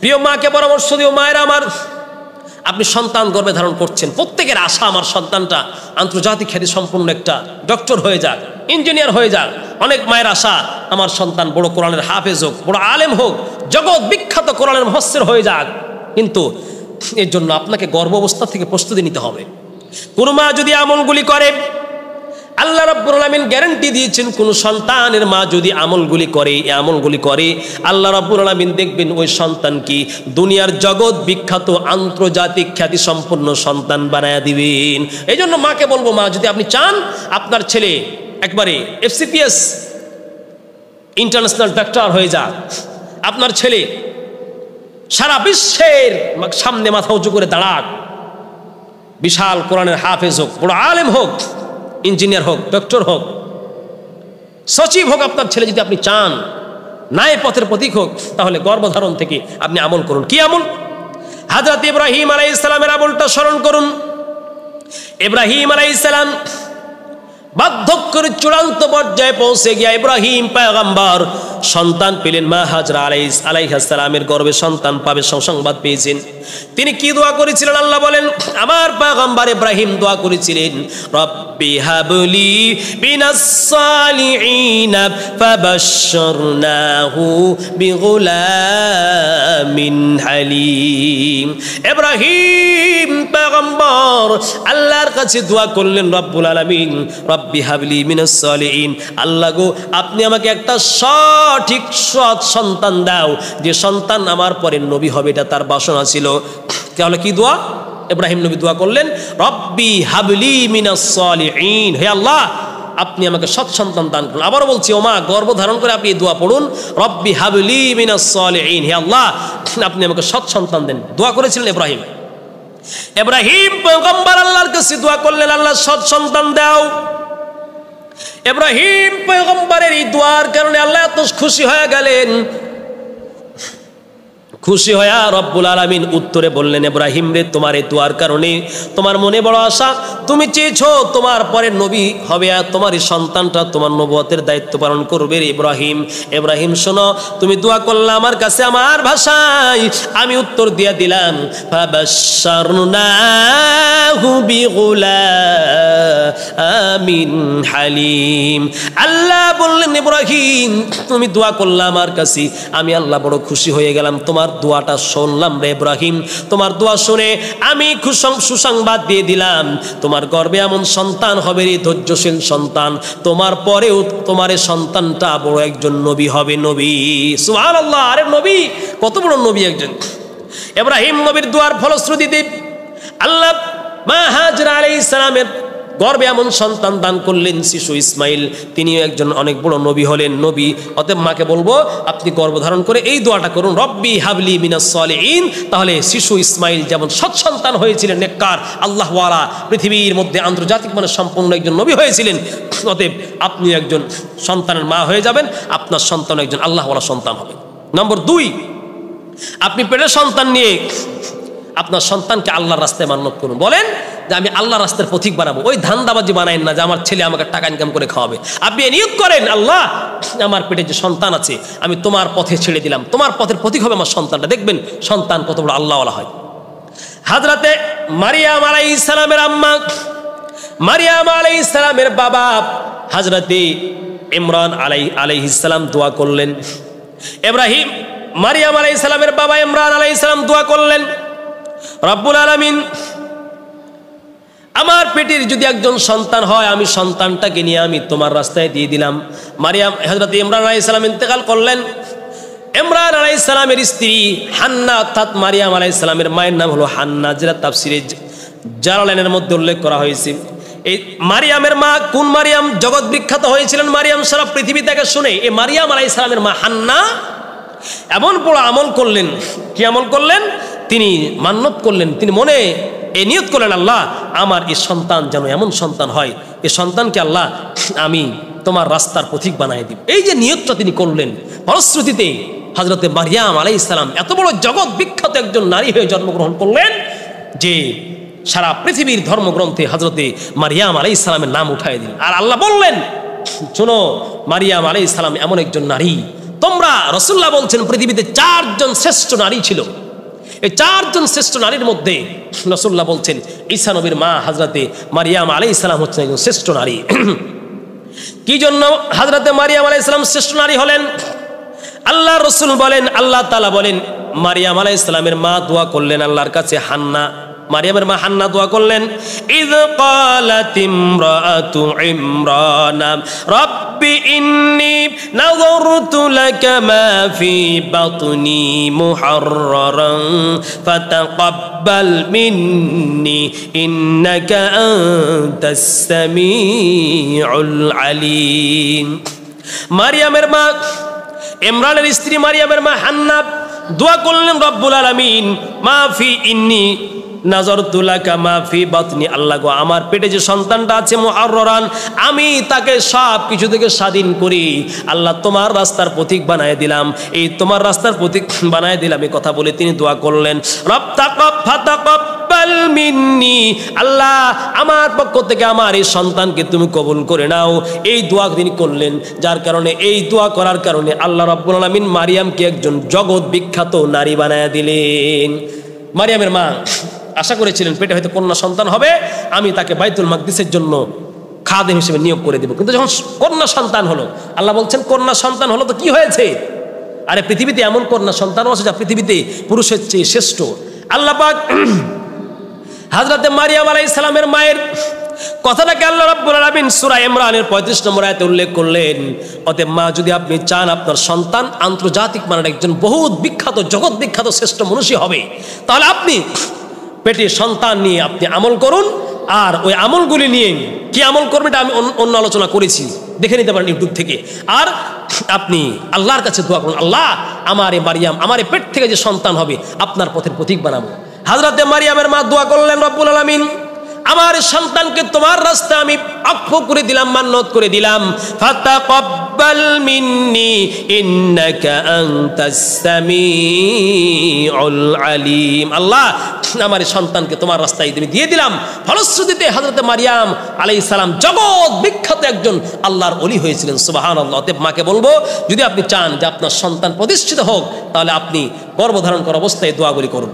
প্রিয় মাকে পরামর্শ দিও, মায়েরা আমার, আপনি সন্তান গর্ভে ধারণ করছেন, প্রত্যেকের আশা আমার সন্তানটা আন্তর্জাতিক খ্যাতি সম্পন্ন একটা ডক্টর হয়ে যাক, ইঞ্জিনিয়ার হয়ে যাক। অনেক মায়ের আশা আমার সন্তান বড় কোরআনের হাফেজ হোক, বড় আলেম হোক, জগৎ বিখ্যাত কোরআনের মুফাসসির হয়ে যাক। কিন্তু এর জন্য আপনাকে গর্ভ অবস্থা থেকে প্রস্তুতি নিতে হবে। কোন মা যদি আমলগুলি করে, আল্লাহ রাব্বুল আলামিন গ্যারান্টি দিয়েছেন, কোন সন্তানের মা যদি আমলগুলি করে, এই আমলগুলি করে, আল্লাহ রাব্বুল আলামিন দেখবেন ওই সন্তান কি দুনিয়ার জগৎ বিখ্যাত আন্তর্জাতিক খ্যাতি সম্পন্ন সন্তান বানায়া দিবেন। এই জন্য মাকে বলবো, মা যদি আপনি চান আপনার ছেলে একবারে FCPS ইন্টারন্যাশনাল ডাক্তার হয়ে যাক, আপনার ছেলে সারা বিশ্বের সামনে মাথা উঁচু করে দাঁড়াক, বিশাল কোরআনের হাফেজ হোক, বড় আলেম হোক, ইঞ্জিনিয়ার হোক, ডক্টর হোক, সচিব হোক, আপনার ছেলে যদি আপনি চান ন্যায় পথের প্রতীক হোক, তাহলে গর্ভধারণ থেকে আপনি আমল করুন। কি আমল? হযরত ইব্রাহিম আলাইহিস সালামের আমলটা স্মরণ করুন। ইব্রাহিম আলাইহিস সালাম বার্ধক্যের চূড়ান্ত পর্যায়ে পৌঁছে গিয়া ইব্রাহিম পয়গম্বর সন্তান পেলেন। মা হাজরা আলাইহিস সালামের গর্ভে সন্তান পাবে সংবাদ পেয়েছেন। তিনি কি দোয়া করেছিলেন আল্লাহ বলেন? আমার পয়গম্বর ইব্রাহিম দোয়া করেছিলেন, রব্বি হাবলি মিনাস সালিহিন ফাবাশশারনাহু বিগুলামিন হালিম। ইব্রাহিম পয়গম্বর আল্লাহর কাছে দোয়া করলেন, রব্বুল আলামিন রব্বি হাবলি মিনাস সালিহিন, আল্লাহ গো আপনি আমাকে একটা সঠিক সৎ সন্তান দাও, যে সন্তান আমার পরে নবী হবে, এটা তার বাসনা ছিল। তাহলে কি দোয়া ইব্রাহিম নবী দোয়া করলেন? রব্বি হাবলি মিনাস সালিহিন, হে আল্লাহ আপনি আমাকে সৎ সন্তান দান করুন। আবারও বলছি, ও মা গর্ভ ধারণ করে আপনি এই দোয়া পড়ুন, রব্বি হাবলি মিনাস সালিহিন, হে আল্লাহ আপনি আমাকে সৎ সন্তান দেন। দোয়া করেছিলেন ইব্রাহিম। ইব্রাহিম পয়গম্বর আল্লাহর কাছে দোয়া করলেন, আল্লাহ সৎ সন্তান দাও। ইব্রাহিম পয়গম্বরের এই দোয়ার কারণে আল্লাহ এত খুশি হয়ে গেলেন। খুশি হয়ে রব্বুল আলামিন উত্তরে বললেন, ইব্রাহিম রে, তোমার এই দোয়ার কারণে তোমার মনে বড় আশা, তুমি চেয়েছো তোমার পরে নবী হবে, আর তোমার এই সন্তানটা তোমার নবুয়তের দায়িত্ব পালন করবে। ইব্রাহিম, ইব্রাহিম শোনো, তুমি দোয়া করলে আমার কাছে, আমার ভাষায় আমি উত্তর দিয়ে দিলাম, ফাবাশশারনাহু বিগুলামিন হালিম। আল্লাহ বললেন, ইব্রাহিম তুমি দোয়া করলে আমার কাছে, আমি আল্লাহ বড় খুশি হয়ে গেলাম। তোমার দোয়াটা শুনলাম রে ইব্রাহিম, তোমার দোয়া শুনে আমি সুসংবাদ দিয়ে দিলাম, তোমার গর্ভে এমন সন্তান হবে রে, ধৈর্যশীল সন্তান, তোমার পরেও তোমার এই সন্তানটা বড় একজন নবী হবে। নবী, সুবহানাল্লাহ, আরে নবী, কত বড় নবী একজন। ইব্রাহিম নবীর দোয়ার ফলশ্রুতিতে আল্লাহ মা হাজরা আলাইহিস সালামের গর্বে এমন সন্তান দান করলেন, শিশু ইসমাইল, তিনিও একজন অনেক বড় নবী হলেন। নবী, অতএব মাকে বলবো আপনি গর্ভধারণ করে এই দোয়াটা করুন, রব্বি হাবলি মিনাস সালিহিন। তাহলে শিশু ইসমাইল যেমন সৎ সন্তান হয়েছিলেন, নেককার আল্লাহওয়ালা, পৃথিবীর মধ্যে আন্তর্জাতিক মানে সম্পূর্ণ একজন নবী হয়েছিলেন, অতএব আপনি একজন সন্তানের মা হয়ে যাবেন, আপনার সন্তান একজন আল্লাহওয়ালা সন্তান হবে। নম্বর 2, আপনি পেটের সন্তান নিয়ে আপনার সন্তানকে আল্লাহর রাস্তায় মান্নত করুন। বলেন যে আমি আল্লাহর রাস্তার পথিক বানাবো। ওই ধান্দাবাজি বানায়েন না যে আমার ছেলে আমাকে টাকা ইনকাম করে খাওয়াবে। আপনি নিয়োগ করেন, আল্লাহ আমার পেটে যে সন্তান আছে আমি তোমার পথে ছেড়ে দিলাম, তোমার পথের পথিক হবে আমার সন্তানটা। দেখবেন সন্তান কত বড় আল্লাহওয়ালা হয়। হযরতে মারিয়াম আলাইহিস সালামের আম্মা, মারিয়াম আলাইহিস সালামের বাবা হযরতে ইমরান আলাইহিস সালাম দোয়া করলেন। ইব্রাহিম, মারিয়াম আলাইহিস সালামের বাবা ইমরান আলাইহিস সালাম দোয়া করলেন, রব্বুল আলামিন আমার পেটের যদি একজন সন্তান হয়, আমি সন্তানটাকে নিয়ে আমি তোমার রাস্তায় দিয়ে দিলাম। মারিয়াম, হযরত ইমরান আলাইহিস সালাম ইন্তেকাল করলেন। ইমরান আলাইহিস সালামের স্ত্রী হান্না, অর্থাৎ মারিয়াম আলাইহিস সালামের মায়ের নাম হলো হান্না, যেটা তাফসিরে জালালাইনের মধ্যে উল্লেখ করা হয়েছে। এই মারিয়ামের মা কোন মারিয়াম? জগৎ বিখ্যাত হয়েছিলেন মারিয়াম সারা পৃথিবী থেকে শুনে। এই মারিয়াম আলাইহিস সালামের মা হান্না এমন বড় আমল করলেন। কি আমল করলেন? তিনি মান্নত করলেন, তিনি মনে এই নিয়ত করলেন, আল্লাহ আমার এই সন্তান যেন এমন সন্তান হয়, এই সন্তানকে আল্লাহ আমি তোমার রাস্তার পথিক বানাই দিব। এই যে নিয়তটা তিনি করলেন, ফলশ্রুতিতে হযরতে মারিয়াম আলাইহিস সালাম এত বড় জগৎ বিখ্যাত একজন নারী হয়ে জন্মগ্রহণ করলেন যে সারা পৃথিবীর ধর্মগ্রন্থে হযরতে মারিয়াম আলাইহিস সালামের নাম উঠাই দিলেন। আর আল্লাহ বললেন, শোনো মারিয়াম আলাইহিস সালাম এমন একজন নারী, তোমরা, রাসূলুল্লাহ বলছেন পৃথিবীতে 4 জন শ্রেষ্ঠ নারী ছিল। এই 4 জন শ্রেষ্ঠ নারীর মধ্যে রাসূলুল্লাহ বলছেন ঈসা নবীর মা হযরতে মারিয়াম আলাইহিস সালাম হচ্ছেন একজন শ্রেষ্ঠ নারী। কি জন্য হযরতে মারিয়াম আলাইহিস সালাম শ্রেষ্ঠ নারী হলেন? আল্লাহ রাসূল বলেন, আল্লাহ তাআলা বলেন, মারিয়াম আলাইহিস সালামের মা দোয়া করলেন আল্লাহর কাছে, হান্না, মারিয়ামের মা হান্না দোয়া করলেন, ইয ক্বালাত ইমরাতু ইমরান রাব্বি ইন্নী নাযারতু লাকা মা ফি বাতনি মুহাররারান ফাতাকাব্বাল মিন্নি ইন্নাকা আনতাস সামিউল আলিম। মারিয়ামের মা, ইমরানের স্ত্রী মারিয়ামের মা হান্না দোয়া করলেন, রব্বুল আলামিন মা ফি ইন্নী নাযারতু লাকা মা ফি বাতনি, আল্লাহ গো আমার পেটে যে সন্তানটা আছে মুহাররান, আমি তাকে সব কিছু থেকে স্বাধীন করি আল্লাহ তোমার রাস্তার পথিক বানায় দিলাম, এই তোমার রাস্তার পথিক বানায় দিলাম। এই কথা বলে তিনি দোয়া করলেন, ফাতাকাব্বাল মিন্নি, আল্লাহ আমার পক্ষ থেকে আমার এই সন্তানকে তুমি কবুল করে নাও। এই দোয়া তিনি করলেন, যার কারণে এই দোয়া করার কারণে আল্লাহ রাব্বুল আলামিন মারিয়ামকে একজন জগৎ বিখ্যাত নারী বানায় দিলেন। মারিয়ামের মা আশা করেছিলেন পেটে হয়তো কন্যা সন্তান হবে, আমি তাকে বাইতুল মাকদিসের জন্য খাদেম হিসেবে নিয়োগ করে দেব। কিন্তু যখন কন্যা সন্তান হলো, আল্লাহ বলছেন কন্যা সন্তান হলো তো কি হয়েছে? আরে পৃথিবীতে এমন কন্যা সন্তান আছে যা পৃথিবীতে পুরুষের চেয়ে শ্রেষ্ঠ। আল্লাহ পাক হযরতে মারিয়াম আলাইহিস সালামের মায়ের কথাটাকে আল্লাহ রাব্বুল আলামিন সূরা ইমরানের 35 নম্বর আয়াতে উল্লেখ করলেন। অতএব মা, যদি আপনি চান আপনার সন্তান আন্তর্জাতিক মানের একজন বহুত বিখ্যাত জগৎ বিখ্যাত শ্রেষ্ঠ মনীষী হবে, তাহলে আপনি পেটে সন্তান নিয়ে আপনি আমল করুন। আর ওই আমলগুলি নিয়ে কি আমল করবেন এটা আমি অন্য আলোচনা করেছি, দেখে নিতে পারেন ইউটিউব থেকে। আর আপনি আল্লাহর কাছে দোয়া করুন, আল্লাহ আমার এই মারিয়াম, আমার এই পেট থেকে যে সন্তান হবে আপনার পথের প্রতীক বানাবো। হযরতে মারিয়ামের মা দোয়া করলেন, রব্বুল আলামিন আমার সন্তানকে তোমার রাস্তায় আমি অক্ষ করে দিলাম, মান্নত করে দিলাম, ফাতাকাব্বাল মিন্নি ইন্নাকা আনতাস সামিউল আলিম। আল্লাহ আমার সন্তানকে তোমার রাস্তায় তুমি দিয়ে দিলাম। ফলশ্রুতিতে হযরতে মারিয়াম আলাইহিস সালাম জগৎ বিখ্যাত একজন আল্লাহর ওলি হয়েছিলেন। সুবহানাল্লাহ। অতএব মাকে বলবো, যদি আপনি চান যে আপনার সন্তান প্রতিষ্ঠিত হোক, তাহলে আপনি গর্ভধারণ করা অবস্থায় দোয়াগুলি করুন।